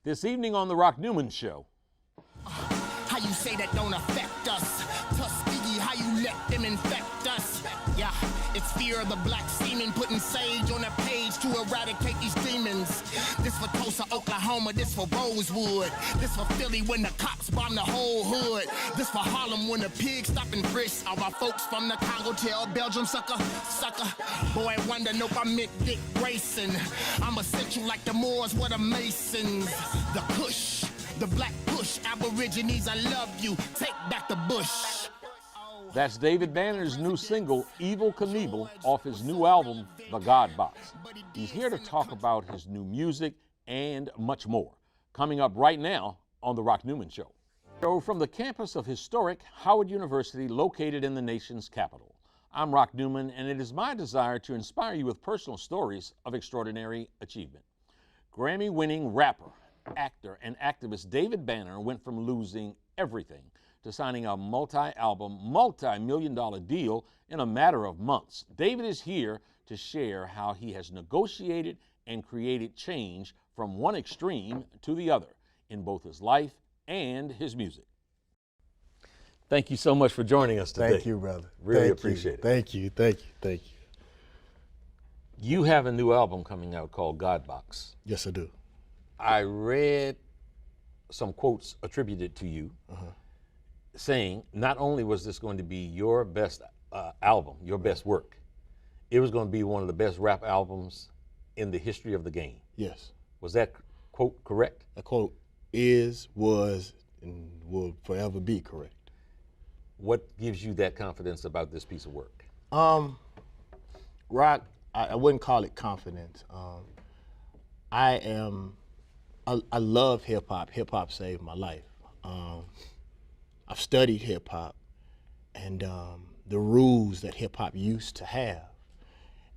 This evening on The Rock Newman Show. How you say that don't affect us? Tuskegee, how you let them infect us? Yeah, it's fear of the black semen putting sage on a page to eradicate these demons. This for Tulsa, Oklahoma, this for Rosewood. This for Philly when the cops bomb the whole hood. This for Harlem when the pigs stop and frisk. All my folks from the Congo tell Belgium, sucker. Boy, wonder, nope, I meant Dick Grayson. I'm essential like the Moors, what the Masons. The Kush. The black push, Aborigines, I love you. Take back the bush. That's David Banner's new single, Evil Knievel, off his new album, The God Box. He's here to talk about his new music and much more. Coming up right now on The Rock Newman Show. So from the campus of historic Howard University, located in the nation's capital. I'm Rock Newman, and it is my desire to inspire you with personal stories of extraordinary achievement. Grammy-winning rapper, actor, and activist David Banner went from losing everything to signing a multi-album, multi-million-dollar deal in a matter of months. David is here to share how he has negotiated and created change from one extreme to the other in both his life and his music. Thank you so much for joining us today. Thank you, brother. Really appreciate it. Thank you. You have a new album coming out called God Box. Yes, I do. I read some quotes attributed to you saying not only was this going to be your best album, your best work, it was going to be one of the best rap albums in the history of the game. Yes. Was that quote correct? That quote was, and will forever be correct. What gives you that confidence about this piece of work? Rock, I wouldn't call it confidence. I love hip hop. Hip hop saved my life. I've studied hip hop and the rules that hip hop used to have.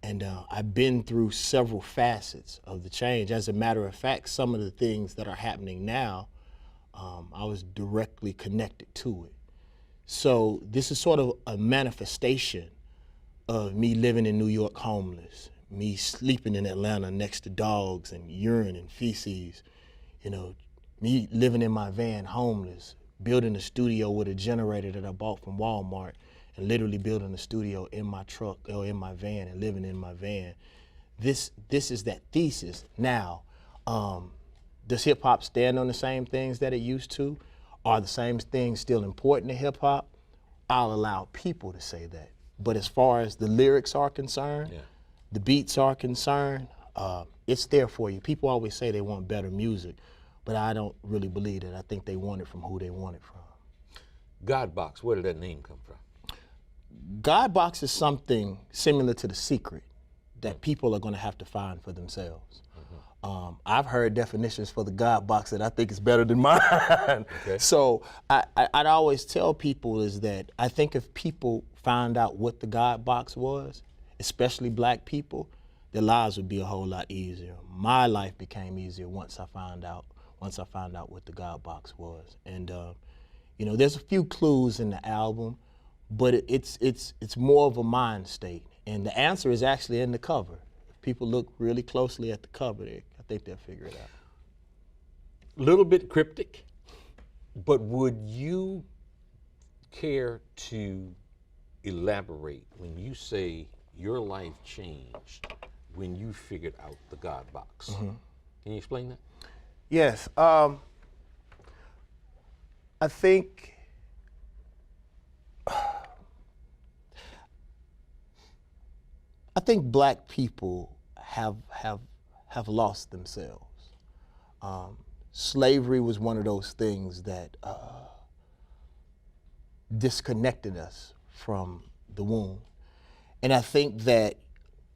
And I've been through several facets of the change. As a matter of fact, some of the things that are happening now, I was directly connected to it. So this is sort of a manifestation of me living in New York homeless, me sleeping in Atlanta next to dogs and urine and feces, you know, me living in my van homeless, building a studio with a generator that I bought from Walmart, and literally building a studio in my truck or in my van and living in my van. This is that thesis. Now, does hip hop stand on the same things that it used to? Are the same things still important to hip hop? I'll allow people to say that. But as far as the lyrics are concerned, the beats are concerned, it's there for you. People always say they want better music, but I don't really believe it. I think they want it from who they want it from. God Box, where did that name come from? God Box is something similar to The Secret that people are gonna have to find for themselves. I've heard definitions for the God Box that I think is better than mine. Okay. So I'd always tell people is that I think if people found out what the God Box was, especially black people, their lives would be a whole lot easier. My life became easier once I found out what the God Box was. And you know, there's a few clues in the album, but it's more of a mind state. And the answer is actually in the cover. If people look really closely at the cover, I think they'll figure it out. A little bit cryptic, but would you care to elaborate when you say your life changed when you figured out the God Box? Can you explain that? Yes. I think black people have lost themselves. Slavery was one of those things that disconnected us from the womb. And I think that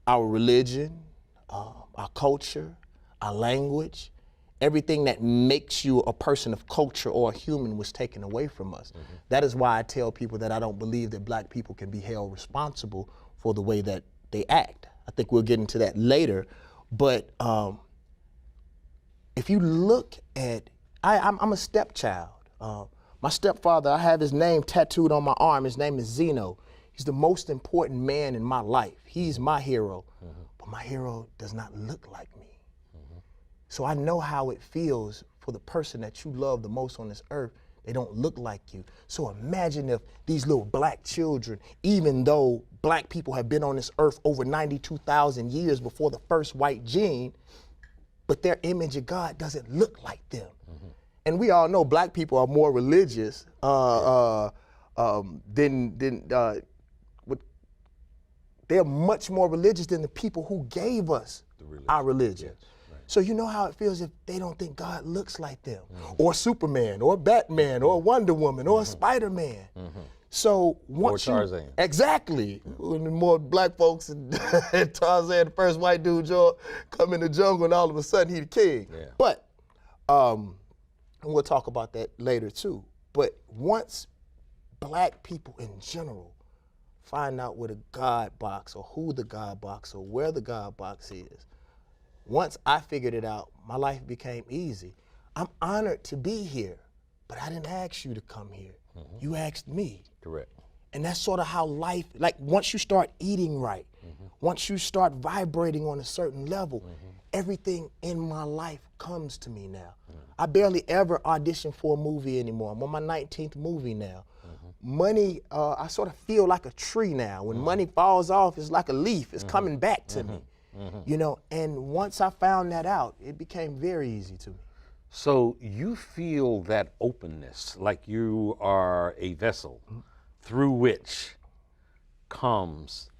our religion, our culture, our language, everything that makes you a person of culture or a human was taken away from us. That is why I tell people that I don't believe that black people can be held responsible for the way that they act. I think we'll get into that later. But if you look at, I'm a stepchild. My stepfather, I have his name tattooed on my arm. His name is Zeno. He's the most important man in my life. He's my hero. But my hero does not look like me. So I know how it feels for the person that you love the most on this earth, they don't look like you. So imagine if these little black children, even though black people have been on this earth over 92,000 years before the first white gene, but their image of God doesn't look like them. And we all know black people are more religious they're much more religious than the people who gave us our religion. Yes, right. So you know how it feels if they don't think God looks like them, or Superman, or Batman, or Wonder Woman, or Spider-Man. So once or Tarzan. Exactly. When the more black folks and Tarzan, the first white dude, come in the jungle, and all of a sudden he the king. Yeah. But and we'll talk about that later too. But once black people in general find out what a God box, or who the God box, or where the God box is, once I figured it out, my life became easy. I'm honored to be here, but I didn't ask you to come here. You asked me. Correct. And that's sort of how life, like once you start eating right, once you start vibrating on a certain level, everything in my life comes to me now. I barely ever audition for a movie anymore. I'm on my 19th movie now. Money, I sort of feel like a tree now. When money falls off, it's like a leaf. It's coming back to me, you know? And once I found that out, it became very easy to me. So you feel that openness, like you are a vessel through which comes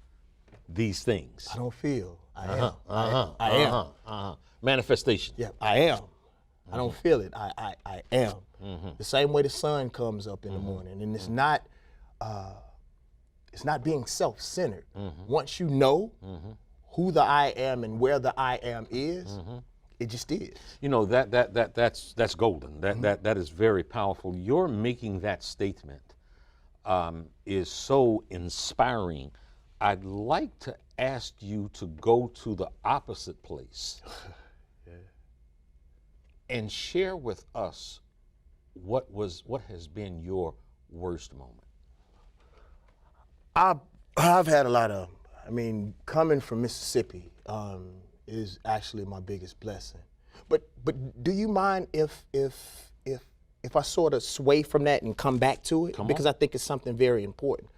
these things. I don't feel, I am. I am. Manifestation. Yeah, I am. I don't feel it, I am. The same way the sun comes up in the morning, and it's not being self-centered. Once you know who the I am and where the I am is, it just is. You know, that's golden. That is very powerful. You're making that statement is so inspiring. I'd like to ask you to go to the opposite place and share with us what has been your worst moment. I've had a lot of, I mean, coming from Mississippi is actually my biggest blessing. But do you mind if I sort of sway from that and come back to it? Because I think it's something very important.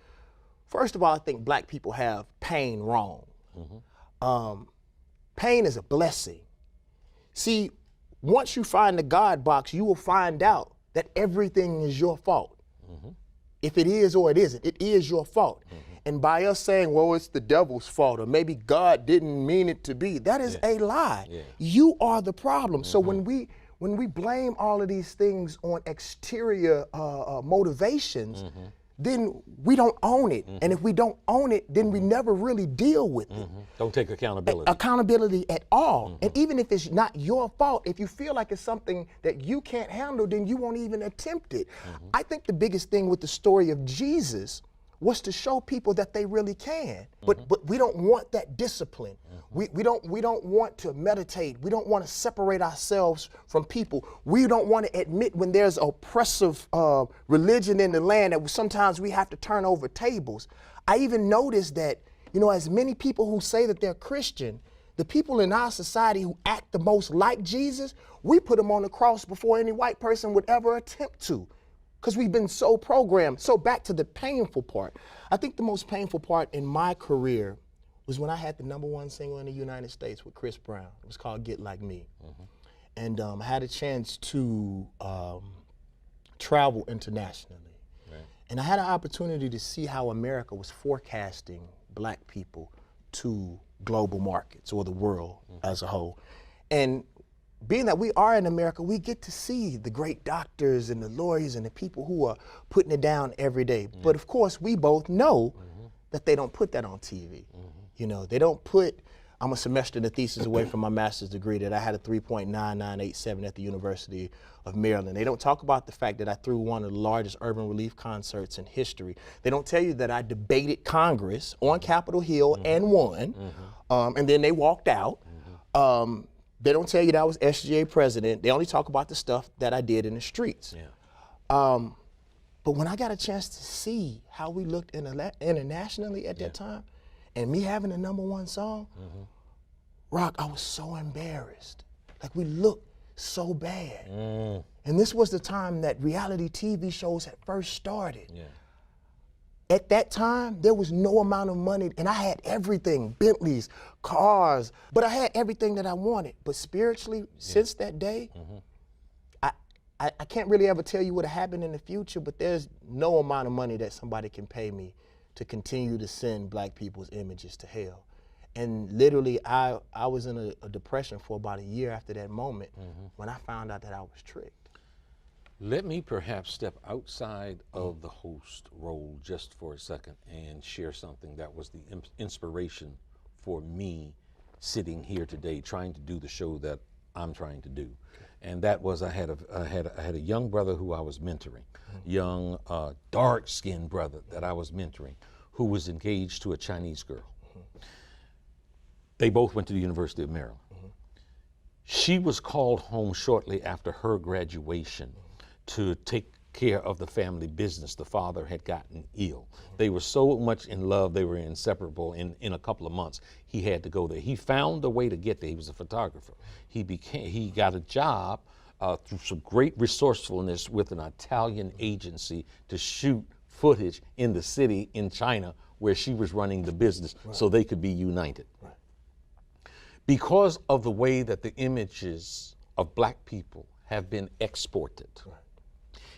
First of all, I think black people have pain wrong. Pain is a blessing. See, once you find the God box, you will find out that everything is your fault. If it is or it isn't, it is your fault. And by us saying, well, it's the devil's fault, or maybe God didn't mean it to be, that is a lie. You are the problem. So when we blame all of these things on exterior motivations, then we don't own it. And if we don't own it, then we never really deal with it. Don't take accountability. Accountability at all. And even if it's not your fault, if you feel like it's something that you can't handle, then you won't even attempt it. I think the biggest thing with the story of Jesus was to show people that they really can. But we don't want that discipline. We don't want to meditate. We don't want to separate ourselves from people. We don't want to admit when there's oppressive religion in the land that sometimes we have to turn over tables. I even noticed that, you know, as many people who say that they're Christian, the people in our society who act the most like Jesus, we put them on the cross before any white person would ever attempt to. Because we've been so programmed. So back to the painful part. I think the most painful part in my career was when I had the #1 single in the United States with Chris Brown. It was called Get Like Me. And I had a chance to travel internationally. And I had an opportunity to see how America was forecasting black people to global markets, or the world as a whole. And being that we are in America, we get to see the great doctors and the lawyers and the people who are putting it down every day. But of course, we both know that they don't put that on TV. You know, they don't put, I'm a semester and a thesis away from my master's degree, that I had a 3.9987 at the University of Maryland. They don't talk about the fact that I threw one of the largest urban relief concerts in history. They don't tell you that I debated Congress on Capitol Hill and won, and then they walked out. They don't tell you that I was SGA president. They only talk about the stuff that I did in the streets. But when I got a chance to see how we looked internationally at that time, and me having the #1 song, Rock, I was so embarrassed. Like, we look so bad. And this was the time that reality TV shows had first started. Yeah. At that time, there was no amount of money, and I had everything, Bentleys, cars, but I had everything that I wanted. But spiritually, since that day, I can't really ever tell you what'll happen in the future, but there's no amount of money that somebody can pay me to continue to send black people's images to hell. And literally, I was in a depression for about a year after that moment when I found out that I was tricked. Let me perhaps step outside of the host role just for a second and share something that was the inspiration for me sitting here today trying to do the show that I'm trying to do. And that was I had a young brother who I was mentoring, young dark-skinned brother that I was mentoring, who was engaged to a Chinese girl. They both went to the University of Maryland. She was called home shortly after her graduation to take care of the family business. The father had gotten ill. They were so much in love, they were inseparable. In a couple of months, he had to go there. He found a way to get there. He was a photographer. He got a job through some great resourcefulness with an Italian agency to shoot footage in the city in China where she was running the business so they could be united. Because of the way that the images of black people have been exported,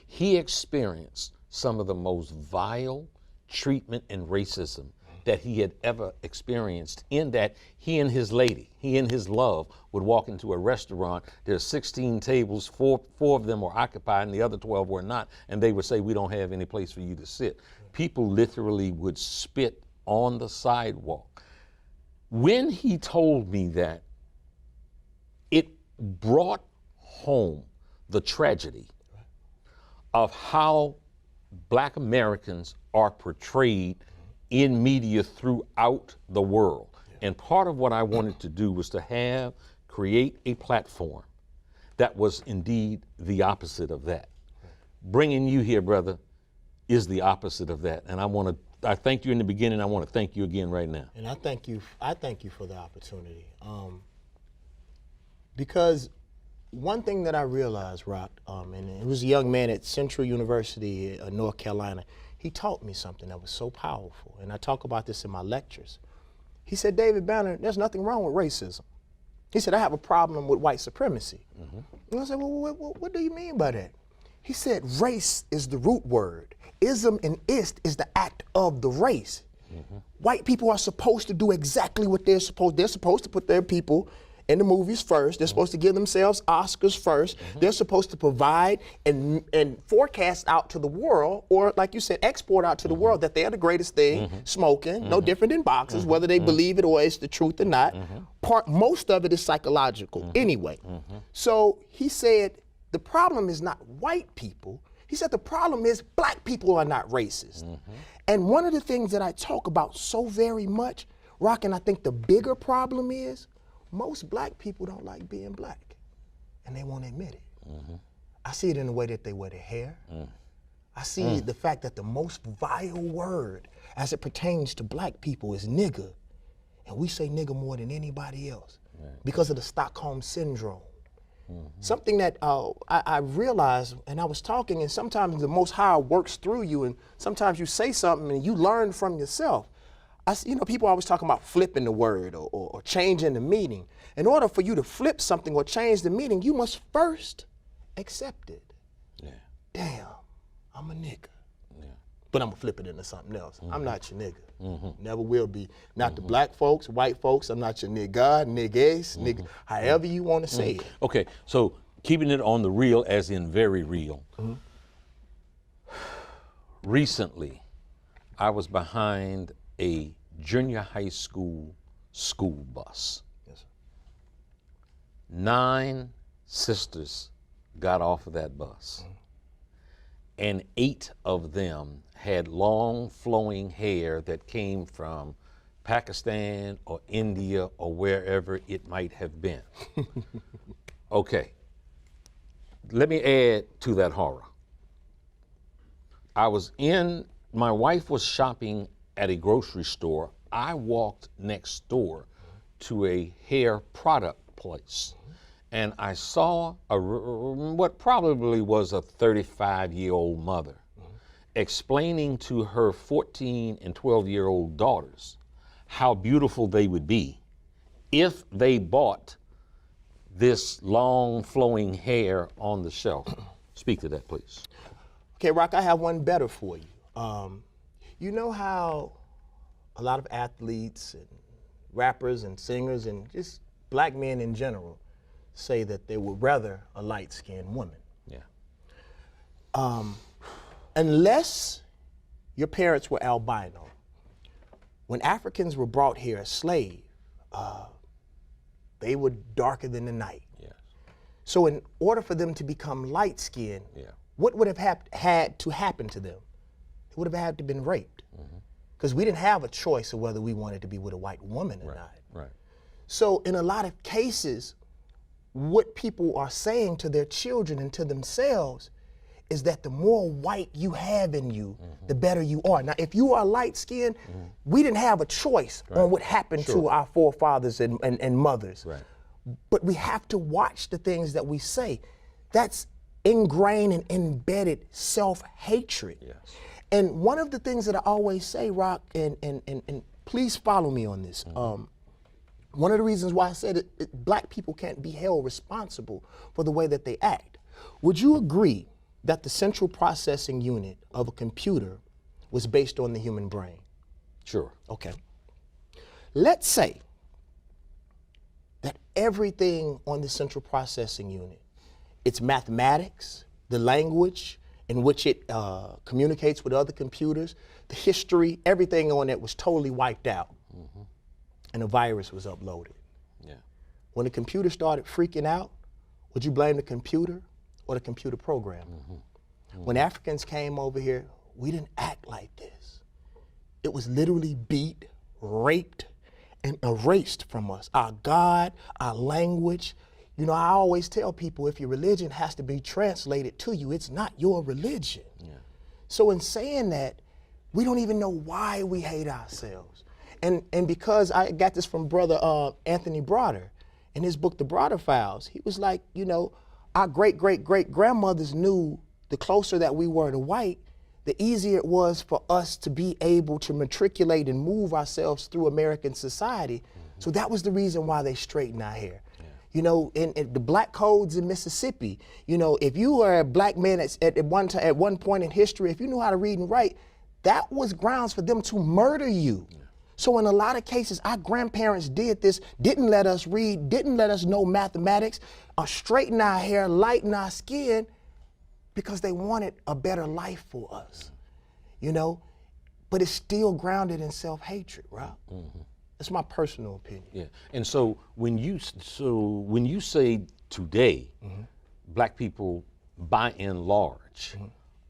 he experienced some of the most vile treatment and racism that he had ever experienced, in that he and his lady, he and his love would walk into a restaurant, there's 16 tables, four of them were occupied and the other 12 were not, and they would say, we don't have any place for you to sit. People literally would spit on the sidewalk. When he told me that, it brought home the tragedy of how black Americans are portrayed in media throughout the world. And part of what I wanted to do was to create a platform that was indeed the opposite of that. Bringing you here, brother, is the opposite of that. And I thanked you in the beginning. I want to thank you again right now. And I thank you for the opportunity. Because one thing that I realized, Rock, and it was a young man at Central University, North Carolina, he taught me something that was so powerful. And I talk about this in my lectures. He said, David Banner, there's nothing wrong with racism. He said, I have a problem with white supremacy. And I said, well, what do you mean by that? He said, race is the root word. Ism and ist is the act of the race. White people are supposed to do exactly what they're supposed. They're supposed to put their people in the movies first. They're supposed to give themselves Oscars first. They're supposed to provide and forecast out to the world, or like you said, export out to the world that they're the greatest thing, smoking, no different than boxers, whether they believe it or it's the truth or not. Most of it is psychological anyway. So he said, the problem is not white people. He said the problem is black people are not racist. And one of the things that I talk about so very much, Rock, and I think the bigger problem is, most black people don't like being black, and they won't admit it. I see it in the way that they wear their hair. I see the fact that the most vile word as it pertains to black people is nigger, and we say nigger more than anybody else because of the Stockholm Syndrome. Something that I realized, and I was talking, and sometimes the Most High works through you, and sometimes you say something and you learn from yourself. People always talking about flipping the word or changing the meaning. In order for you to flip something or change the meaning, you must first accept it. Damn, I'm a nigga. But I'm gonna flip it into something else. I'm not your nigga. Never will be. Not the black folks, white folks, I'm not your nigga, niggas, nigga, however you wanna say it. Okay, so keeping it on the real as in very real. Recently, I was behind a junior high school bus. 9 sisters got off of that bus, and 8 of them had long flowing hair that came from Pakistan or India or wherever it might have been. Okay, let me add to that horror. My wife was shopping at a grocery store. I walked next door to a hair product place, and I saw what probably was a 35-year-old mother explaining to her 14 and 12-year-old daughters how beautiful they would be if they bought this long flowing hair on the shelf. Speak to that, please. Okay, Rock, I have one better for you. You know how a lot of athletes and rappers and singers and just black men in general say that they would rather a light-skinned woman. Yeah. Unless your parents were albino, when Africans were brought here as slaves, they were darker than the night. Yes. So in order for them to become light-skinned, what would have had to happen to them? It would have had to been raped. Because we didn't have a choice of whether we wanted to be with a white woman or not. Right. So in a lot of cases, what people are saying to their children and to themselves is that the more white you have in you, the better you are. Now, if you are light-skinned, we didn't have a choice on what happened to our forefathers and mothers. Right. But we have to watch the things that we say. That's ingrained and embedded self-hatred. Yes. And one of the things that I always say, Rock, and please follow me on this. One of the reasons why I said it, black people can't be held responsible for the way that they act. Would you agree that the central processing unit of a computer was based on the human brain? Sure. Okay. Let's say that everything on the central processing unit, its mathematics, the language in which it communicates with other computers, the history, everything on it was totally wiped out. And a virus was uploaded. Yeah. When the computer started freaking out, would you blame the computer or the computer program? When Africans came over here, we didn't act like this. It was literally beat, raped, and erased from us. Our God, our language. You know, I always tell people, if your religion has to be translated to you, it's not your religion. Yeah. So in saying that, we don't even know why we hate ourselves. And because I got this from Brother Anthony Broder, in his book, The Broder Files, he was like, you know, our great-great-great-grandmothers knew the closer that we were to white, the easier it was for us to be able to matriculate and move ourselves through American society. So that was the reason why they straightened our hair. You know, in the black codes in Mississippi, you know, if you were a black man at one point in history, if you knew how to read and write, that was grounds for them to murder you. So in a lot of cases, our grandparents did this, didn't let us read, didn't let us know mathematics, straighten our hair, lighten our skin, because they wanted a better life for us, you know? But it's still grounded in self-hatred, right? That's my personal opinion. Yeah. And so when you say today, black people, by and large,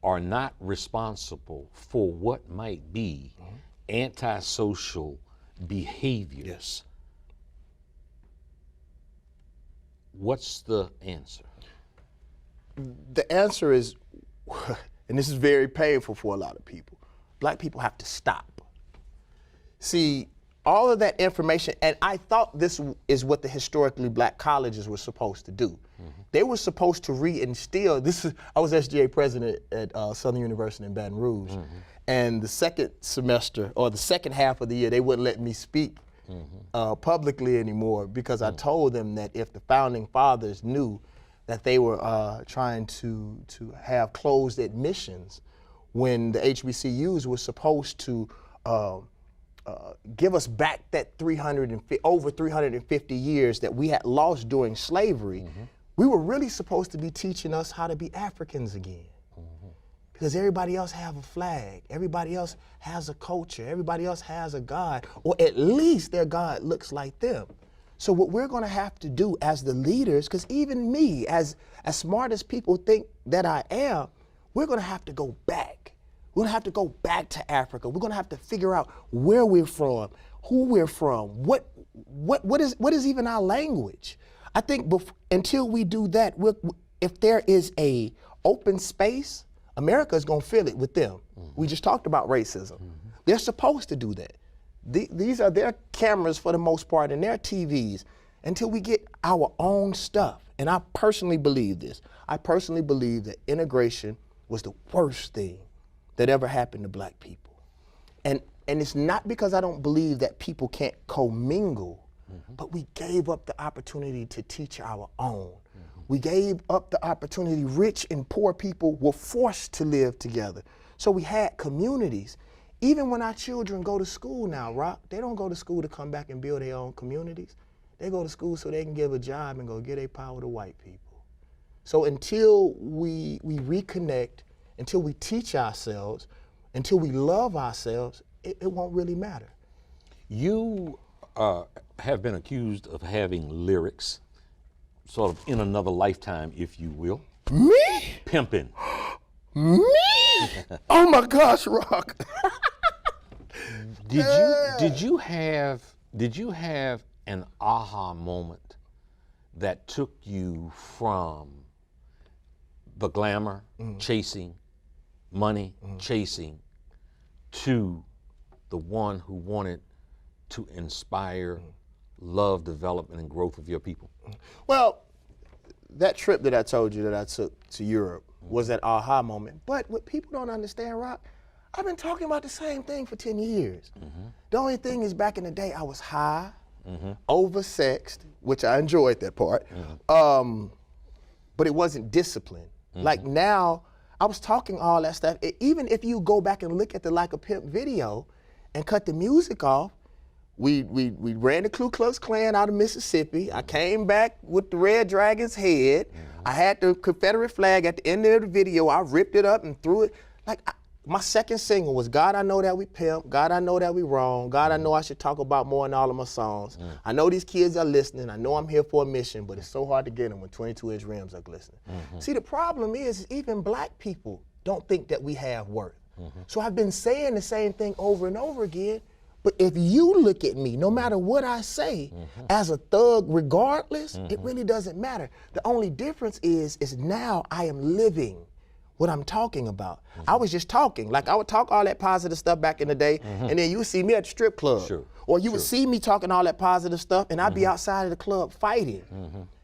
are not responsible for what might be antisocial behavior. Yes. What's the answer? The answer is, and this is very painful for a lot of people, black people have to stop. See, all of that information, and I thought this is what the historically black colleges were supposed to do. They were supposed to reinstill, I was SGA president at Southern University in Baton Rouge, and the second semester, or the second half of the year, they wouldn't let me speak publicly anymore, because I told them that if the founding fathers knew that they were trying to have closed admissions when the HBCUs were supposed to give us back that over 350 years that we had lost during slavery, we were really supposed to be teaching us how to be Africans again. Because everybody else have a flag, everybody else has a culture, everybody else has a God, or at least their God looks like them. So what we're gonna have to do as the leaders, because even me, as smart as people think that I am, we're gonna have to go back. We're gonna have to go back to Africa. We're gonna have to figure out where we're from, who we're from, what is even our language. I think until we do that, if there is a open space, America is gonna fill it with them. We just talked about racism. They're supposed to do that. These are their cameras for the most part and their TVs until we get our own stuff. and I personally believe this. I personally believe that integration was the worst thing that ever happened to black people. And it's not because I don't believe that people can't commingle, but we gave up the opportunity to teach our own. We gave up the opportunity. Rich and poor people were forced to live together. So we had communities. Even when our children go to school now, Rock, they don't go to school to come back and build their own communities. They go to school so they can give a job and go get their power to white people. So until we reconnect, until we teach ourselves, until we love ourselves, it won't really matter. You have been accused of having lyrics, sort of in another lifetime, if you will. Me? Pimping. Me? Oh my gosh, Rock. Did you have an aha moment that took you from the glamour, chasing, money, chasing, to the one who wanted to inspire love, development, and growth of your people? Well, that trip that I told you that I took to Europe was that aha moment. But what people don't understand, Rock, I've been talking about the same thing for 10 years. The only thing is back in the day, I was high, oversexed, which I enjoyed that part, but it wasn't disciplined. Like now, I was talking all that stuff. Even if you go back and look at the Like a Pimp video and cut the music off, we ran the Ku Klux Klan out of Mississippi. I came back with the Red Dragon's head. I had the Confederate flag at the end of the video. I ripped it up and threw it. My second single was God, I Know That We Pimp, God, I Know That We Wrong, God, I Know I Should Talk About More in all of my songs. I know these kids are listening. I know I'm here for a mission, but it's so hard to get them when 22-inch rims are glistening. See, the problem is even black people don't think that we have worth. So I've been saying the same thing over and over again, but if you look at me, no matter what I say, as a thug regardless, it really doesn't matter. The only difference is now I am living what I'm talking about. I was just talking. Like I would talk all that positive stuff back in the day, and then you would see me at the strip club. Or you would see me talking all that positive stuff, and I'd be outside of the club fighting.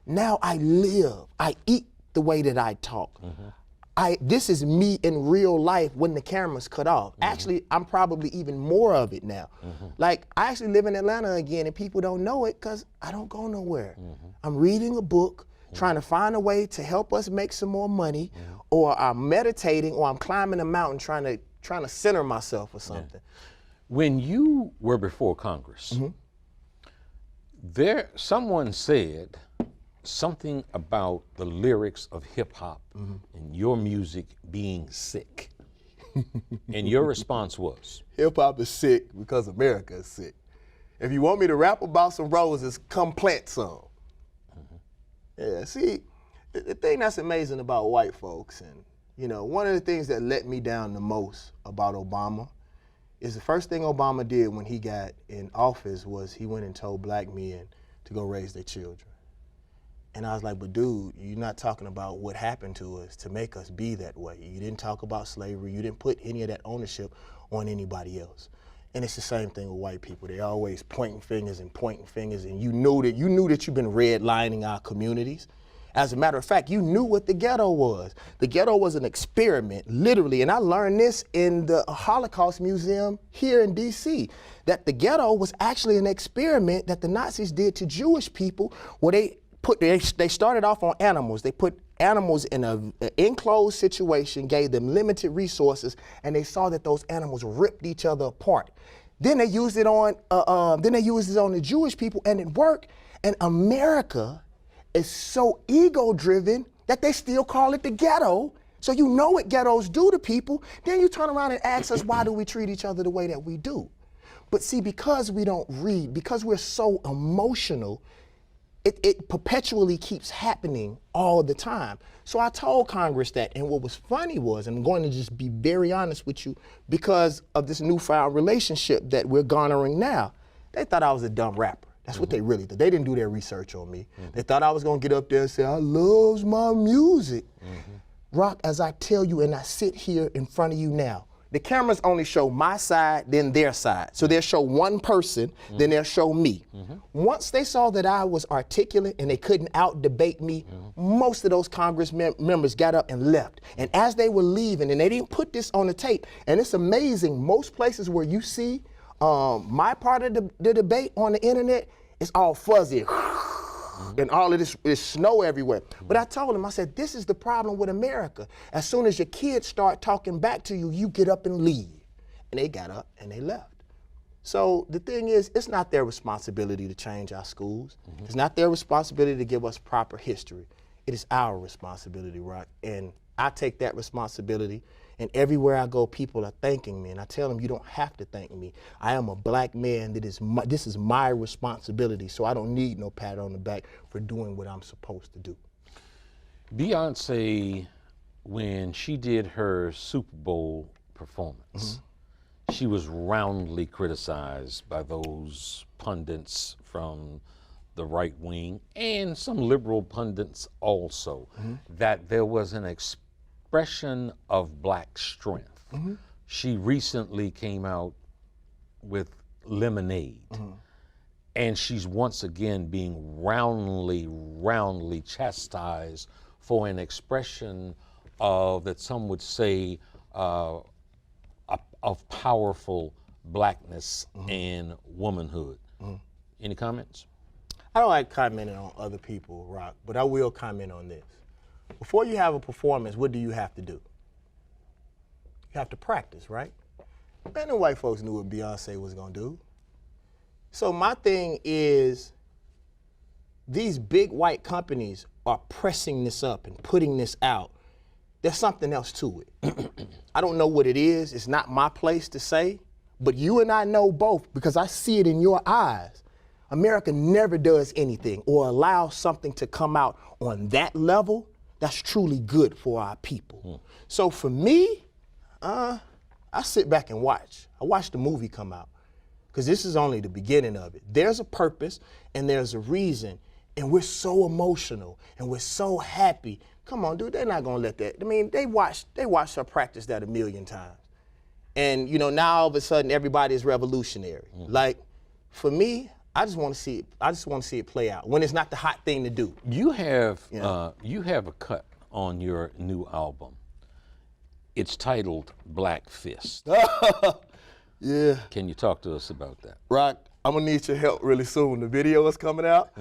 Now I live, I eat the way that I talk. This is me in real life when the camera's cut off. Actually, I'm probably even more of it now. Like, I actually live in Atlanta again, and people don't know it because I don't go nowhere. I'm reading a book, trying to find a way to help us make some more money, or I'm meditating, or I'm climbing a mountain trying to center myself or something. When you were before Congress, someone said something about the lyrics of hip hop and your music being sick. And your response was? Hip hop is sick because America is sick. If you want me to rap about some roses, come plant some. Yeah, see, the thing that's amazing about white folks, and you know, one of the things that let me down the most about Obama is the first thing Obama did when he got in office was he went and told black men to go raise their children. And I was like, but dude, you're not talking about what happened to us to make us be that way. You didn't talk about slavery. You didn't put any of that ownership on anybody else. And it's the same thing with white people. They're always pointing fingers, and you knew that you've been redlining our communities. As a matter of fact, you knew what the ghetto was. The ghetto was an experiment, literally, and I learned this in the Holocaust Museum here in DC, that the ghetto was actually an experiment that the Nazis did to Jewish people, where they started off on animals. They put animals in an enclosed situation, gave them limited resources, and they saw that those animals ripped each other apart. Then they used it on the Jewish people, and it worked. And America is so ego-driven that they still call it the ghetto. So you know what ghettos do to people. Then you turn around and ask us, why do we treat each other the way that we do? But see, because we don't read, because we're so emotional, it perpetually keeps happening all the time. So I told Congress that, and what was funny was, and I'm going to just be very honest with you, because of this newfound relationship that we're garnering now, they thought I was a dumb rapper. That's what they really did. They didn't do their research on me. They thought I was gonna get up there and say, I loves my music. Rock, as I tell you, and I sit here in front of you now, the cameras only show my side, then their side. So they'll show one person, then they'll show me. Once they saw that I was articulate and they couldn't out-debate me, most of those Congress members got up and left. And as they were leaving, and they didn't put this on the tape, and it's amazing, most places where you see my part of the debate on the internet, it's all fuzzy. And all of this is snow everywhere. But I told him, I said, this is the problem with America. As soon as your kids start talking back to you, you get up and leave. And they got up and they left. So the thing is, it's not their responsibility to change our schools. It's not their responsibility to give us proper history. It is our responsibility, Rock. And I take that responsibility. And everywhere I go, people are thanking me. And I tell them, you don't have to thank me. I am a black man. This is my responsibility. So I don't need no pat on the back for doing what I'm supposed to do. Beyonce, when she did her Super Bowl performance, she was roundly criticized by those pundits from the right wing and some liberal pundits also, that there was an expression of black strength. She recently came out with Lemonade, and she's once again being roundly chastised for an expression of, that some would say, of powerful blackness and womanhood. Any comments? I don't like commenting on other people, Rock, but I will comment on this. Before you have a performance, what do you have to do? You have to practice, right? Man, the white folks knew what Beyonce was gonna do. So my thing is, these big white companies are pressing this up and putting this out. There's something else to it. I don't know what it is. It's not my place to say, but you and I know both, because I see it in your eyes. America never does anything or allows something to come out on that level that's truly good for our people. So for me, I sit back and watch. I watch the movie come out, because this is only the beginning of it. There's a purpose and there's a reason, and we're so emotional and we're so happy. Come on, dude, they're not gonna let that. I mean, they watched her practice that 1,000,000 times. And you know, now all of a sudden everybody is revolutionary. Like, for me, I just want to see it. I just want to see it play out when it's not the hot thing to do. You have a cut on your new album. It's titled Black Fist. Yeah. Can you talk to us about that? Rock, I'm gonna need your help really soon. The video is coming out.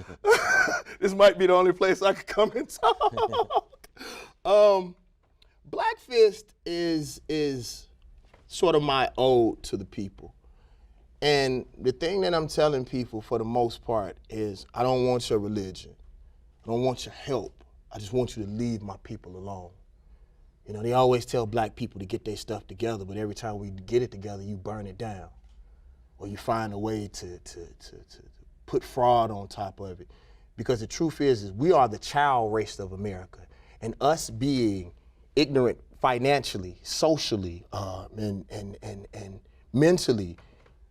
This might be the only place I could come and talk. Black Fist is sort of my ode to the people. And the thing that I'm telling people for the most part is, I don't want your religion. I don't want your help. I just want you to leave my people alone. You know, they always tell black people to get their stuff together, but every time we get it together, you burn it down. Or you find a way to put fraud on top of it. Because the truth is we are the child race of America. And us being ignorant financially, socially, and mentally,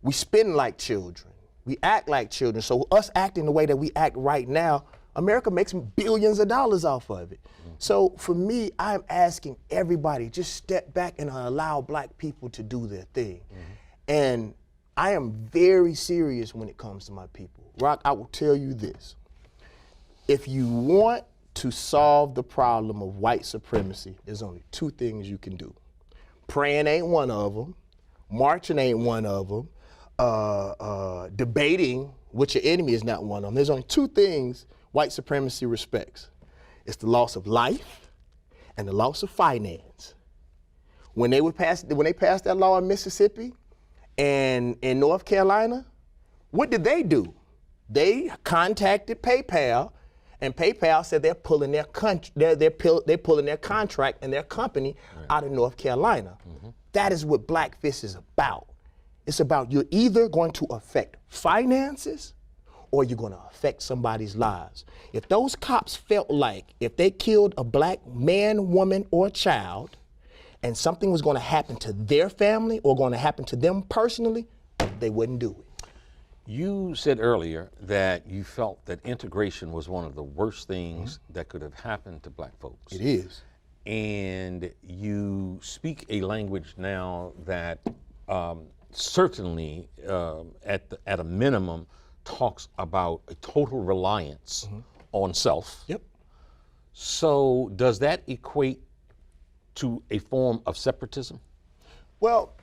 we spend like children. We act like children. So us acting the way that we act right now, America makes billions of dollars off of it. So for me, I'm asking everybody, just step back and allow black people to do their thing. And I am very serious when it comes to my people. Rock, I will tell you this. If you want to solve the problem of white supremacy, there's only two things you can do. Praying ain't one of them. Marching ain't one of them. Debating with your enemy is not one of them. There's only two things white supremacy respects. It's the loss of life and the loss of finance. When they passed that law in Mississippi and in North Carolina, what did they do? They contacted PayPal, and PayPal said they're pulling their pulling their contract and their company out of North Carolina. That is what Black Fist is about. It's about, you're either going to affect finances or you're going to affect somebody's lives. If those cops felt like if they killed a black man, woman, or child, and something was going to happen to their family or going to happen to them personally, they wouldn't do it. You said earlier that you felt that integration was one of the worst things that could have happened to black folks. It is. and you speak a language now that certainly, at a minimum, talks about a total reliance on self. Yep. So does that equate to a form of separatism? Well,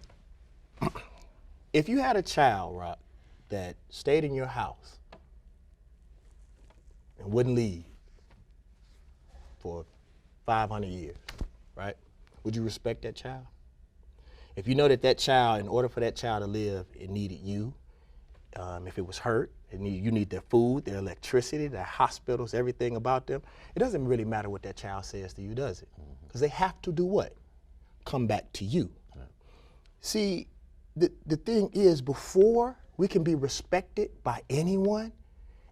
if you had a child, Rock, that stayed in your house and wouldn't leave for 500 years, right? Would you respect that child? If you know that that child, in order for that child to live, it needed you. If it was hurt, you need their food, their electricity, their hospitals, everything about them. It doesn't really matter what that child says to you, does it? Because they have to do what? Come back to you. Right. See, the thing is, before we can be respected by anyone,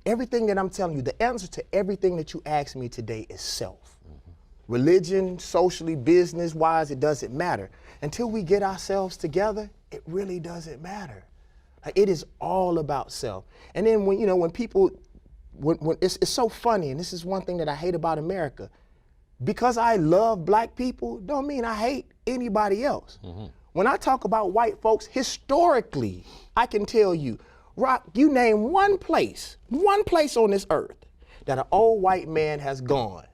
everything that I'm telling you, the answer to everything that you asked me today is self. Religion, socially, business-wise, it doesn't matter. Until we get ourselves together, it really doesn't matter. Like, it is all about self. And then when people, when it's so funny, and this is one thing that I hate about America, because I love black people, don't mean I hate anybody else. When I talk about white folks, historically, I can tell you, Rock, you name one place on this earth that an old white man has gone,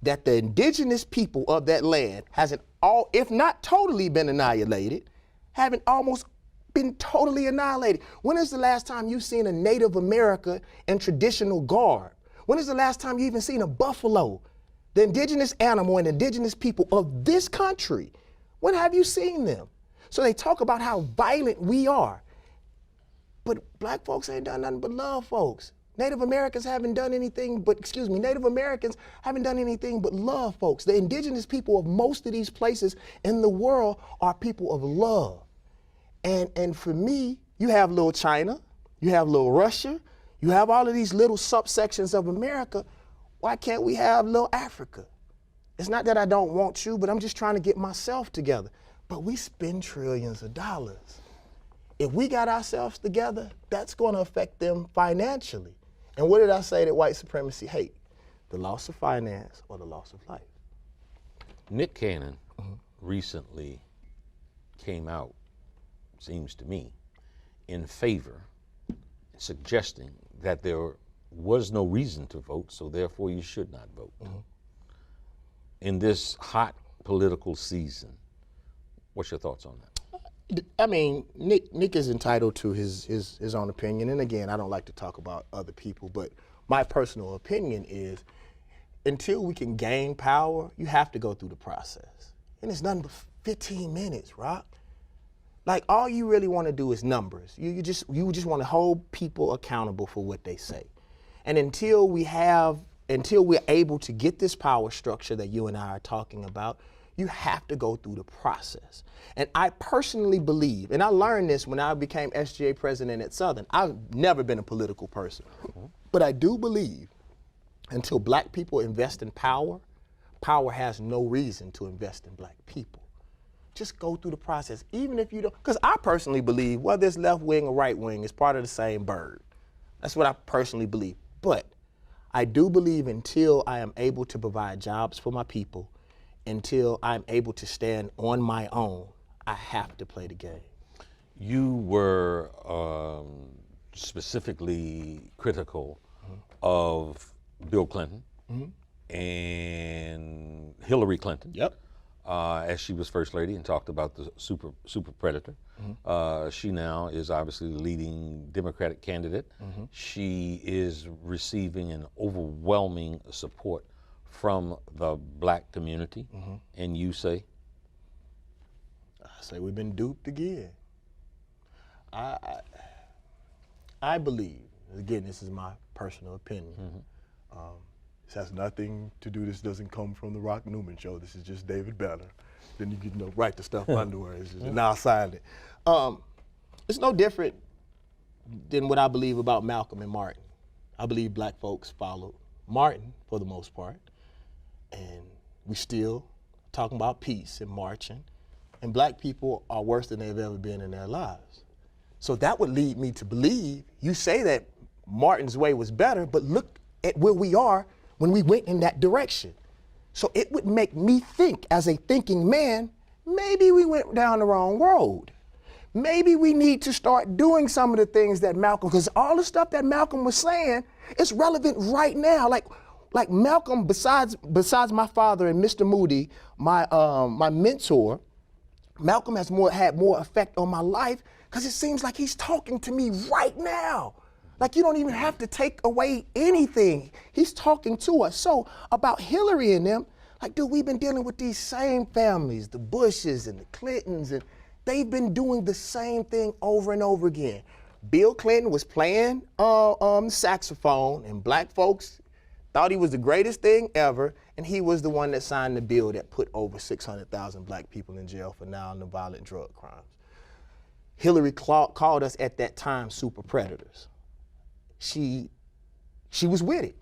that the indigenous people of that land hasn't all, if not totally been annihilated, haven't almost been totally annihilated. When is the last time you've seen a Native American in traditional garb? When is the last time you even seen a buffalo, the indigenous animal and indigenous people of this country? When have you seen them? So they talk about how violent we are. But black folks ain't done nothing but love folks. Native Americans haven't done anything but, Native Americans haven't done anything but love folks. The indigenous people of most of these places in the world are people of love. And for me, you have little China, you have little Russia, you have all of these little subsections of America. Why can't we have little Africa? It's not that I don't want you, but I'm just trying to get myself together. But we spend trillions of dollars. If we got ourselves together, that's going to affect them financially. And what did I say that white supremacy hate? The loss of finance or the loss of life. Nick Cannon recently came out, seems to me, in favor, suggesting that there was no reason to vote, so therefore you should not vote. In this hot political season, what's your thoughts on that? I mean, Nick is entitled to his own opinion. And again, I don't like to talk about other people, but my personal opinion is until we can gain power, you have to go through the process. And it's nothing but 15 minutes, Rock. Like, all you really want to do is numbers. You just want to hold people accountable for what they say. And until we're able to get this power structure that you and I are talking about, you have to go through the process. And I personally believe, and I learned this when I became SGA president at Southern. I've never been a political person, but I do believe until black people invest in power, power has no reason to invest in black people. Just go through the process, even if you don't, because I personally believe whether it's left wing or right wing, it's part of the same bird. That's what I personally believe. But I do believe until I am able to provide jobs for my people, until I'm able to stand on my own, I have to play the game. You were specifically critical of Bill Clinton and Hillary Clinton. Yep. As she was first lady and talked about the super predator. She now is obviously the leading Democratic candidate. She is receiving an overwhelming support from the black community. And you say? I say we've been duped again. I believe, again, this is my personal opinion. This has nothing to do, this doesn't come from the Rock Newman show. This is just David Banner. Then you can write the stuff underwear. It's just now silent. It's no different than what I believe about Malcolm and Martin. I believe black folks followed Martin for the most part. And we still talking about peace and marching. And black people are worse than they've ever been in their lives. So that would lead me to believe, you say that Martin's way was better, but look at where we are when we went in that direction. So it would make me think, as a thinking man, maybe we went down the wrong road. Maybe we need to start doing some of the things that Malcolm, because all the stuff that Malcolm was saying is relevant right now. Like Malcolm, besides my father and Mr. Moody, my mentor, Malcolm has had more effect on my life because it seems like he's talking to me right now. Like you don't even have to take away anything. He's talking to us. So about Hillary and them, like, dude, we've been dealing with these same families, the Bushes and the Clintons, and they've been doing the same thing over and over again. Bill Clinton was playing saxophone, and black folks thought he was the greatest thing ever, and he was the one that signed the bill that put over 600,000 black people in jail for non-violent drug crimes. Hillary called us at that time super predators. She was with it.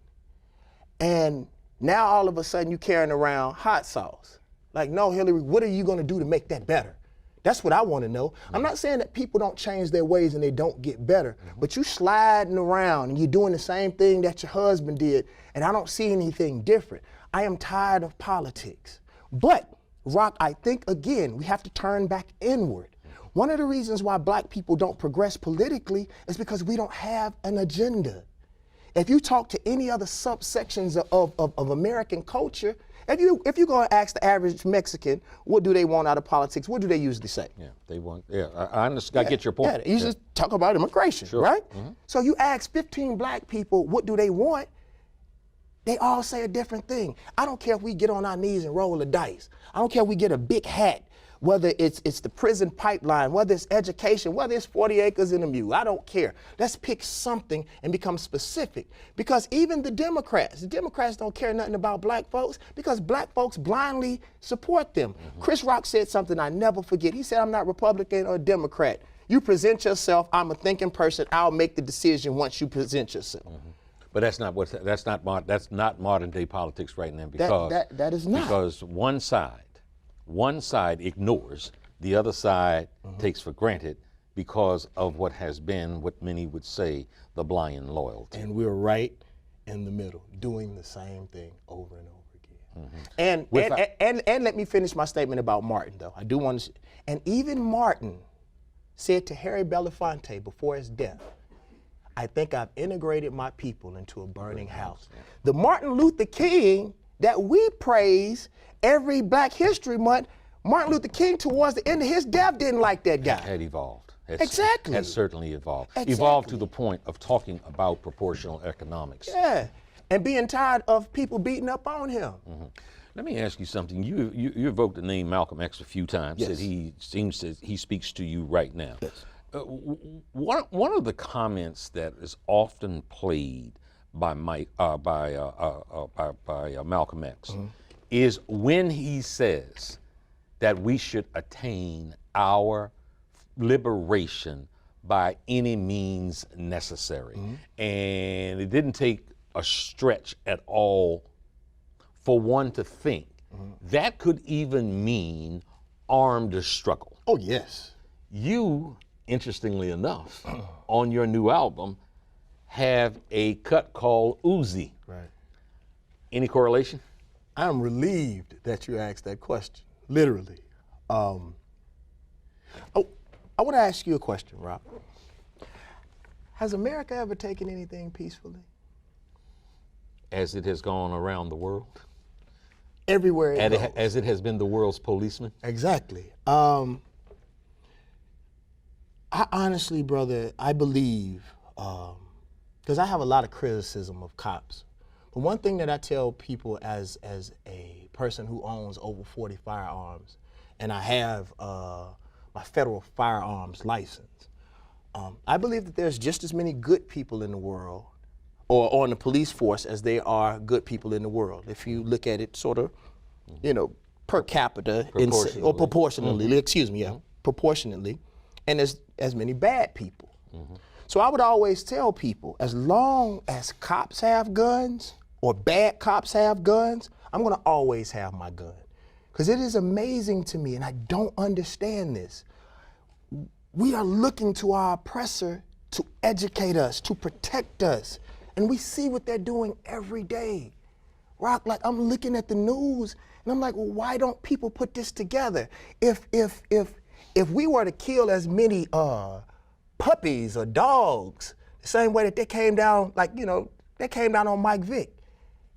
And now all of a sudden you're carrying around hot sauce. Like, no, Hillary, what are you gonna do to make that better? That's what I want to know. I'm not saying that people don't change their ways and they don't get better, but you sliding around and you're doing the same thing that your husband did, and I don't see anything different. I am tired of politics. But, Rock, I think, again, we have to turn back inward. One of the reasons why black people don't progress politically is because we don't have an agenda. If you talk to any other subsections of American culture, if you go and ask the average Mexican, what do they want out of politics, what do they usually say? Yeah, they want, I understand, I get your point. Yeah, you just talk about immigration, Sure. right? Mm-hmm. So you ask 15 black people, what do they want? They all say a different thing. I don't care if we get on our knees and roll the dice. I don't care if we get a big hat, whether it's the prison pipeline, whether it's education, whether it's 40 acres in a mule. I don't care. Let's pick something and become specific. Because even the Democrats don't care nothing about black folks because black folks blindly support them. Mm-hmm. Chris Rock said something I never forget. He said, I'm not Republican or Democrat. You present yourself, I'm a thinking person, I'll make the decision once you present yourself. Mm-hmm. But that's not modern day politics right now because that is not. Because one side ignores, the other side takes for granted because of what has been, what many would say, the blind loyalty. And we're right in the middle, doing the same thing over and over again. Mm-hmm. And let me finish my statement about Martin, though. I do want to, and even Martin said to Harry Belafonte before his death, I think I've integrated my people into a burning house. Yeah. The Martin Luther King that we praise every Black History Month, Martin Luther King towards the end of his death didn't like that guy. Had evolved. Exactly. Had certainly evolved. Exactly. Evolved to the point of talking about proportional economics. Yeah, and being tired of people beating up on him. Mm-hmm. Let me ask you something. You evoked the name Malcolm X a few times. Yes. That he speaks to you right now. Yes. One of the comments that is often played by Malcolm X is when he says that we should attain our liberation by any means necessary. And it didn't take a stretch at all for one to think that could even mean armed struggle. Oh, yes. You, interestingly enough, on your new album, have a cut called Uzi. Right. Any correlation? I'm relieved that you asked that question, literally. I want to ask you a question, Rob. Has America ever taken anything peacefully? As it has gone around the world? Everywhere it goes. As it has been the world's policeman? Exactly. I honestly, brother, I believe, because I have a lot of criticism of cops. But one thing that I tell people as a person who owns over 40 firearms, and I have my federal firearms license, I believe that there's just as many good people in the world or on the police force as there are good people in the world. If you look at it sort of, per capita, or proportionally, excuse me, proportionately, and there's as many bad people. So I would always tell people, as long as cops have guns or bad cops have guns, I'm gonna always have my gun. Because it is amazing to me, and I don't understand this. We are looking to our oppressor to educate us, to protect us, and we see what they're doing every day. Rock, like I'm looking at the news and I'm like, well, why don't people put this together? If we were to kill as many puppies or dogs, the same way that they came down, like, you know, they came down on Mike Vick.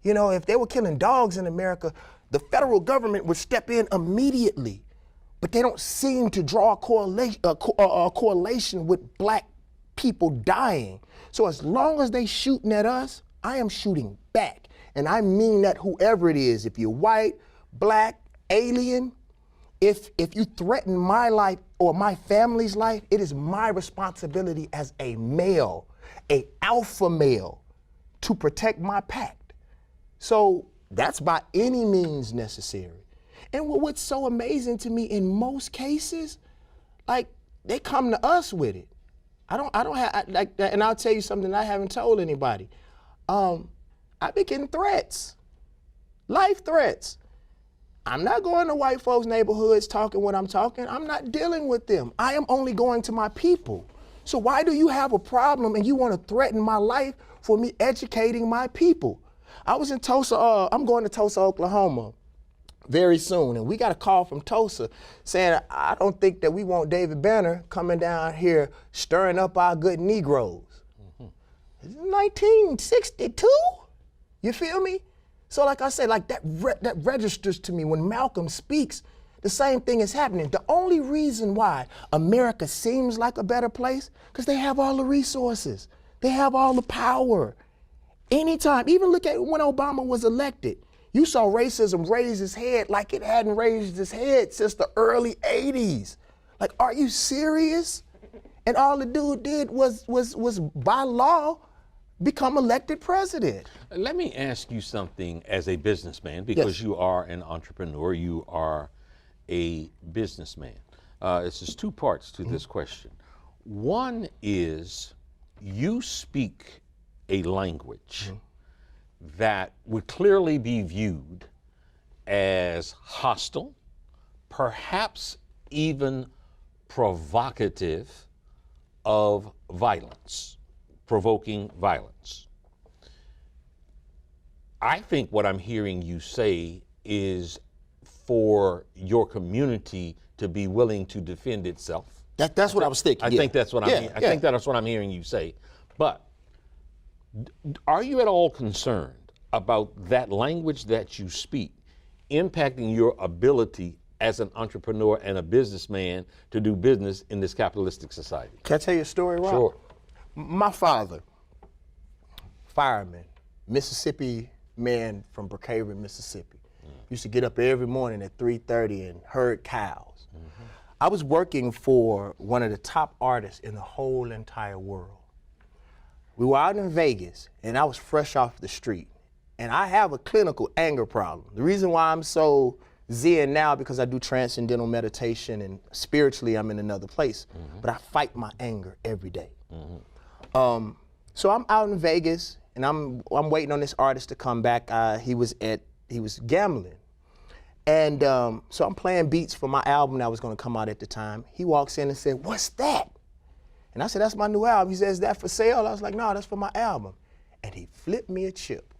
You know, if they were killing dogs in America, the federal government would step in immediately. But they don't seem to draw a correlation with black people dying. So as long as they shooting at us, I am shooting back. And I mean that whoever it is, if you're white, black, alien, if you threaten my life or my family's life, it is my responsibility as a male, a alpha male, to protect my pact. So that's by any means necessary. And what's so amazing to me, in most cases, like, they come to us with it. I don't have, like, and I'll tell you something I haven't told anybody. I've been getting threats, life threats. I'm not going to white folks' neighborhoods talking what I'm talking. I'm not dealing with them. I am only going to my people. So why do you have a problem and you want to threaten my life for me educating my people? I was in Tulsa, I'm going to Tulsa, Oklahoma very soon, and we got a call from Tulsa saying, I don't think that we want David Banner coming down here stirring up our good Negroes. 1962? You feel me? So like I said, like that registers to me when Malcolm speaks, the same thing is happening. The only reason why America seems like a better place, because they have all the resources. They have all the power. Anytime, even look at when Obama was elected, you saw racism raise its head like it hadn't raised its head since the early 80s. Like, are you serious? And all the dude did was by law become elected president. Let me ask you something as a businessman, because you are an entrepreneur, you are a businessman. It's just two parts to this question. One is, you speak a language that would clearly be viewed as hostile, perhaps even provocative of violence, provoking violence. I think what I'm hearing you say is for your community to be willing to defend itself. That's what I was thinking. I think that's what I think that's what I'm hearing you say. But are you at all concerned about that language that you speak impacting your ability as an entrepreneur and a businessman to do business in this capitalistic society? Can I tell you a story, Rob? Sure. My father, fireman, Mississippi man from Brookhaven, Mississippi. Used to get up every morning at 3:30 and herd cows. I was working for one of the top artists in the whole entire world. We were out in Vegas, and I was fresh off the street. And I have a clinical anger problem. The reason why I'm so zen now, because I do transcendental meditation, and spiritually I'm in another place. But I fight my anger every day. So I'm out in Vegas, and I'm waiting on this artist to come back. He was gambling. And so I'm playing beats for my album that was gonna come out at the time. He walks in and said, "What's that?" And I said, "That's my new album." He said, "Is that for sale?" I was like, "No, that's for my album." And he flipped me a chip.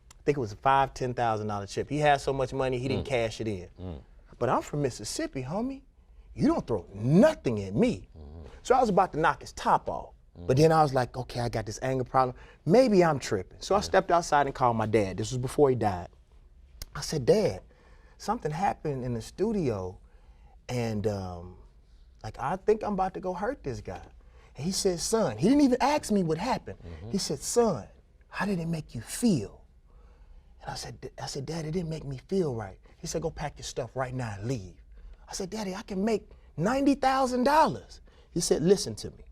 I think it was a $5,000, $10,000 chip. He had so much money, he didn't cash it in. But I'm from Mississippi, homie. You don't throw nothing at me. So I was about to knock his top off. But then I was like, okay, I got this anger problem. Maybe I'm tripping. So I stepped outside and called my dad. This was before he died. I said, "Dad, something happened in the studio, and like, I think I'm about to go hurt this guy." And he said, "Son," he didn't even ask me what happened. He said, "Son, how did it make you feel?" And I said, "Daddy, it didn't make me feel right." He said, "Go pack your stuff right now and leave." I said, "Daddy, I can make $90,000. He said, "Listen to me."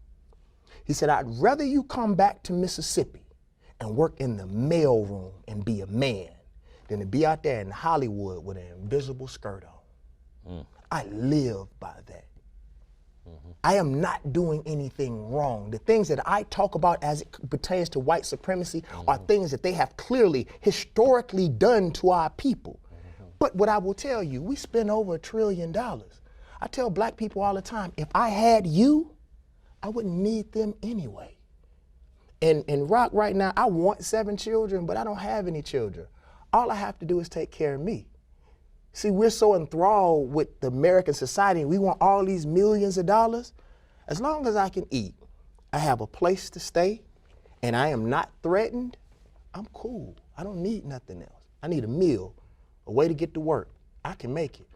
He said, "I'd rather you come back to Mississippi and work in the mail room and be a man than to be out there in Hollywood with an invisible skirt on." I live by that. I am not doing anything wrong. The things that I talk about as it pertains to white supremacy are things that they have clearly historically done to our people. But what I will tell you, we spend over $1 trillion. I tell black people all the time, if I had you, I wouldn't need them anyway. And Rock, right now, I want 7 children, but I don't have any children. all I have to do is take care of me. See, we're so enthralled with the American society. We want all these millions of dollars. As long as I can eat, I have a place to stay, and I am not threatened, I'm cool. I don't need nothing else. I need a meal, a way to get to work. I can make it.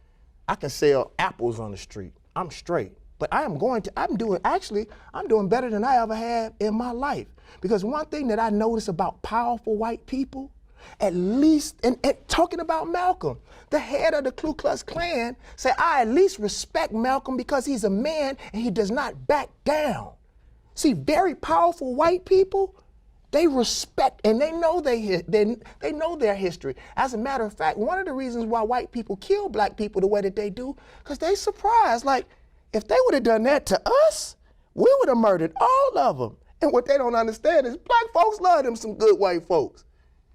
I can sell apples on the street. I'm straight. But I'm doing better than I ever have in my life. Because one thing that I notice about powerful white people, at least, and talking about Malcolm, the head of the Ku Klux Klan said, I at least respect Malcolm because he's a man and he does not back down. See, very powerful white people, they respect and they know they know their history. As a matter of fact, one of the reasons why white people kill black people the way that they do, because they surprised. Like, if they would have done that to us, we would have murdered all of them. And what they don't understand is black folks love them some good white folks.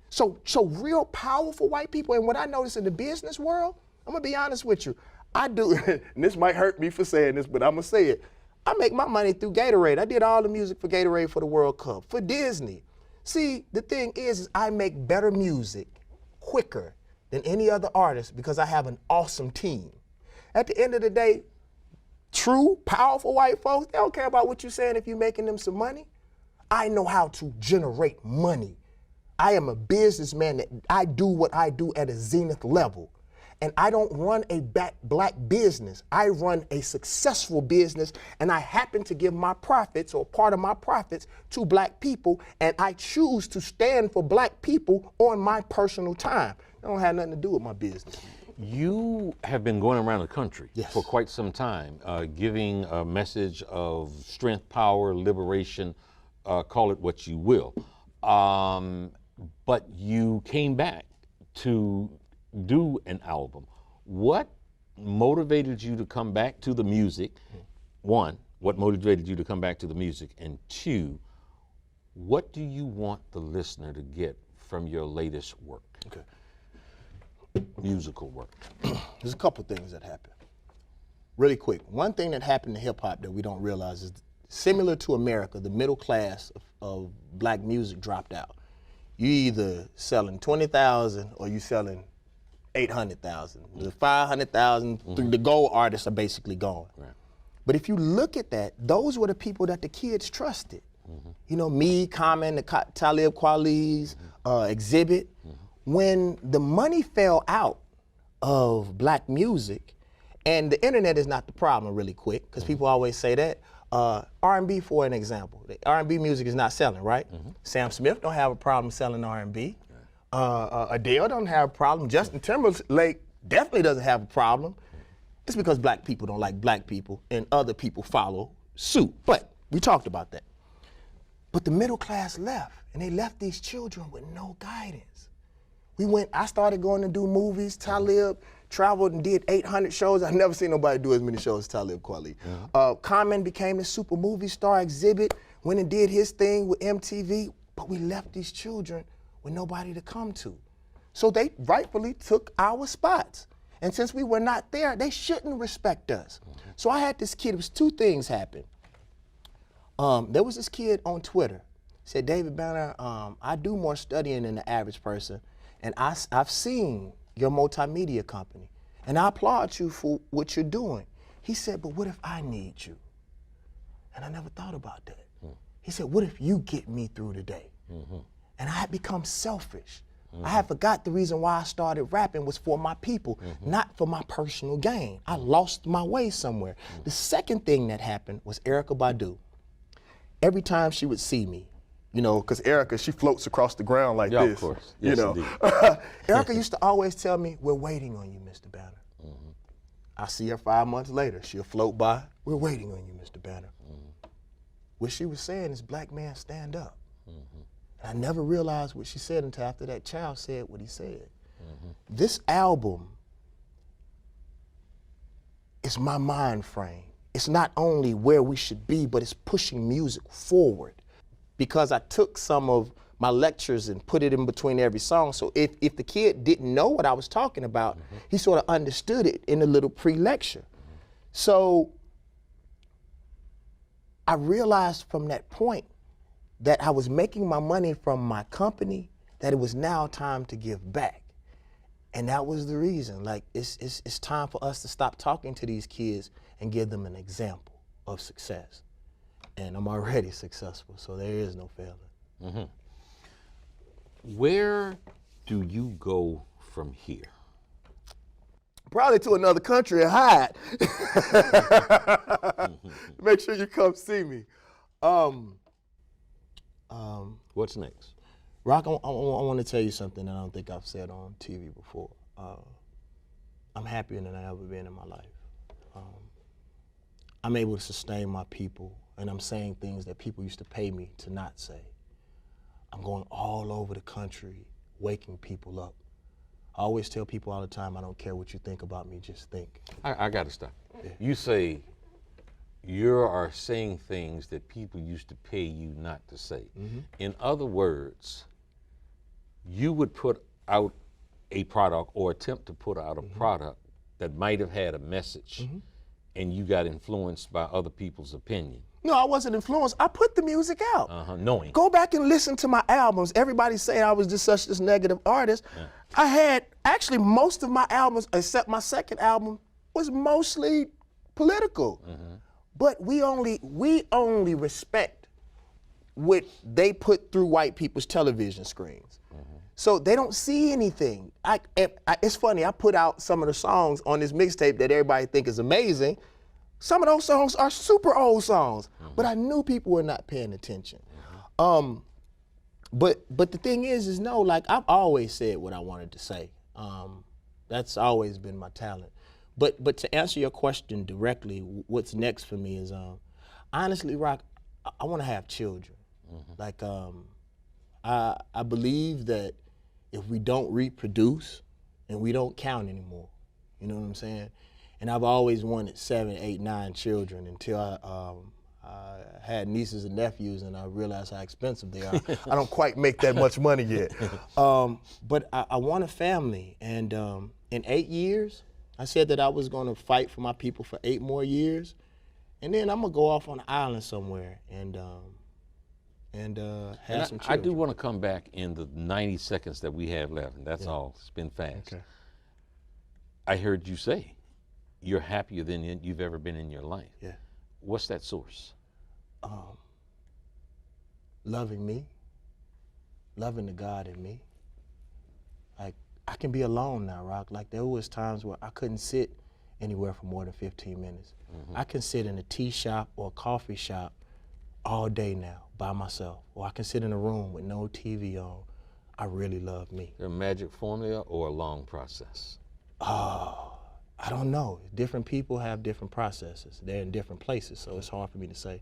So real powerful white people, and what I notice in the business world, I'm gonna be honest with you, I do, and this might hurt me for saying this, but I'm gonna say it. I make my money through Gatorade. I did all the music for Gatorade for the World Cup, for Disney. See, the thing is I make better music quicker than any other artist because I have an awesome team. At the end of the day, true, powerful white folks, they don't care about what you're saying if you're making them some money. I know how to generate money. I am a businessman that I do what I do at a zenith level. And I don't run a black business. I run a successful business, and I happen to give my profits or part of my profits to black people, and I choose to stand for black people on my personal time. It don't have nothing to do with my business. You have been going around the country Yes. for quite some time, giving a message of strength, power, liberation, call it what you will. But you came back to do an album. What motivated you to come back to the music? One, what motivated you to come back to the music? And two, what do you want the listener to get from your latest work? Okay. Musical work. There's a couple things that happened. Really quick, one thing that happened to hip hop that we don't realize is similar to America, the middle class of black music dropped out. You either selling 20,000 or you selling 800,000. The 500,000, the gold artists are basically gone. Right. But if you look at that, those were the people that the kids trusted. You know, me, Common, the Talib Kweli's, Exhibit. When the money fell out of black music, and the internet is not the problem really quick, because people always say that. R&B, for an example. The R&B music is not selling, right? Sam Smith don't have a problem selling R&B. Adele don't have a problem. Justin Timberlake definitely doesn't have a problem. It's because black people don't like black people and other people follow suit. But we talked about that. But the middle class left, and they left these children with no guidance. I started going to do movies. Talib traveled and did 800 shows. I've never seen nobody do as many shows as Talib Kweli. Common became a super movie star. Exhibit went and did his thing with MTV, but we left these children with nobody to come to. So they rightfully took our spots. And since we were not there, they shouldn't respect us. So I had this kid, it was two things happen. There was this kid on Twitter, said, David Banner, I do more studying than the average person, and I've seen your multimedia company, and I applaud you for what you're doing. He said, but what if I need you? And I never thought about that. He said, what if you get me through the day? And I had become selfish. I had forgot the reason why I started rapping was for my people, not for my personal gain. I lost my way somewhere. The second thing that happened was Erykah Badu. Every time she would see me, you know, because Erykah, she floats across the ground like this. Of course. Yes, you know. Erykah used to always tell me, we're waiting on you, Mr. Banner. I see her 5 months later. She'll float by, we're waiting on you, Mr. Banner. What she was saying is, black man, stand up. And I never realized what she said until after that child said what he said. This album is my mind frame. It's not only where we should be, but it's pushing music forward. Because I took some of my lectures and put it in between every song. So if the kid didn't know what I was talking about, he sort of understood it in a little pre-lecture. So I realized from that point that I was making my money from my company, that it was now time to give back. And that was the reason. Like, it's time for us to stop talking to these kids and give them an example of success. And I'm already successful, so there is no failing. Where do you go from here? Probably to another country and hide. Make sure you come see me. What's next? Rock, I want to tell you something that I don't think I've said on TV before. I'm happier than I've ever been in my life. I'm able to sustain my people, and I'm saying things that people used to pay me to not say. I'm going all over the country, waking people up. I always tell people all the time, I don't care what you think about me, just think. I got to stop. Yeah. You say you are saying things that people used to pay you not to say. In other words, you would put out a product or attempt to put out a product that might have had a message, and you got influenced by other people's opinion. No, I wasn't influenced. I put the music out. Knowing. Go back and listen to my albums. Everybody saying I was just such this negative artist. Yeah. I had, actually, most of my albums, except my second album, was mostly political. But we only respect what they put through white people's television screens. So they don't see anything. It's funny, I put out some of the songs on this mixtape that everybody think is amazing. Some of those songs are super old songs, but I knew people were not paying attention. But the thing is no, like, I've always said what I wanted to say. That's always been my talent. But to answer your question directly, what's next for me is, honestly, Rock, I want to have children. Like, I believe that if we don't reproduce, and we don't count anymore, you know what I'm saying? And I've always wanted 7, 8, 9 children until I had nieces and nephews, and I realized how expensive they are. I don't quite make that much money yet. But I want a family, and in 8 years, I said that I was going to fight for my people for 8 more years, and then I'm going to go off on an island somewhere and have some children. I do want to come back in the 90 seconds that we have left, and that's all. It's been fast. Okay. I heard you say you're happier than you've ever been in your life. Yeah. What's that source? Loving me, loving the God in me. Like, I can be alone now, Rock. Like, there was times where I couldn't sit anywhere for more than 15 minutes. I can sit in a tea shop or a coffee shop all day now by myself, or I can sit in a room with no TV on. I really love me. Is there a magic formula or a long process? I don't know. Different people have different processes. They're in different places, so it's hard for me to say.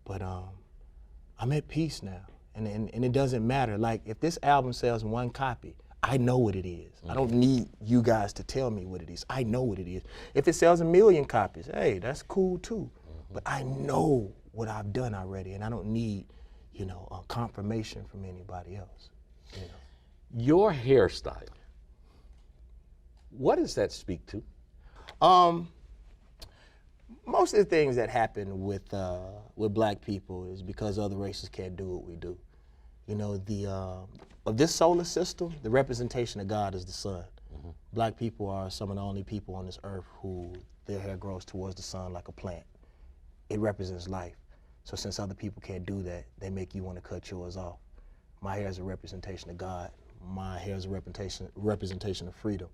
But I'm at peace now, and it doesn't matter. Like, if this album sells 1 copy, I know what it is. I don't need you guys to tell me what it is. I know what it is. If it sells 1 million copies, hey, that's cool too. But I know what I've done already, and I don't need, a confirmation from anybody else. Your hairstyle, what does that speak to? Most of the things that happen with black people is because other races can't do what we do. Of this solar system, the representation of God is the sun. Black people are some of the only people on this earth who their hair grows towards the sun like a plant. It represents life. So since other people can't do that, they make you want to cut yours off. My hair is a representation of God. My hair is a representation of freedom.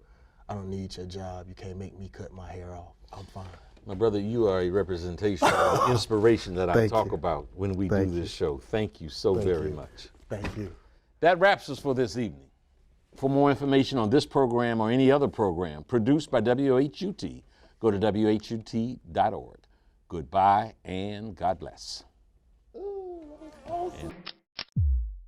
I don't need your job. You can't make me cut my hair off. I'm fine. My brother, you are a representation of the inspiration that I talk about when we do this show. Thank you so very much. Thank you. That wraps us for this evening. For more information on this program or any other program produced by WHUT, go to WHUT.org. Goodbye and God bless.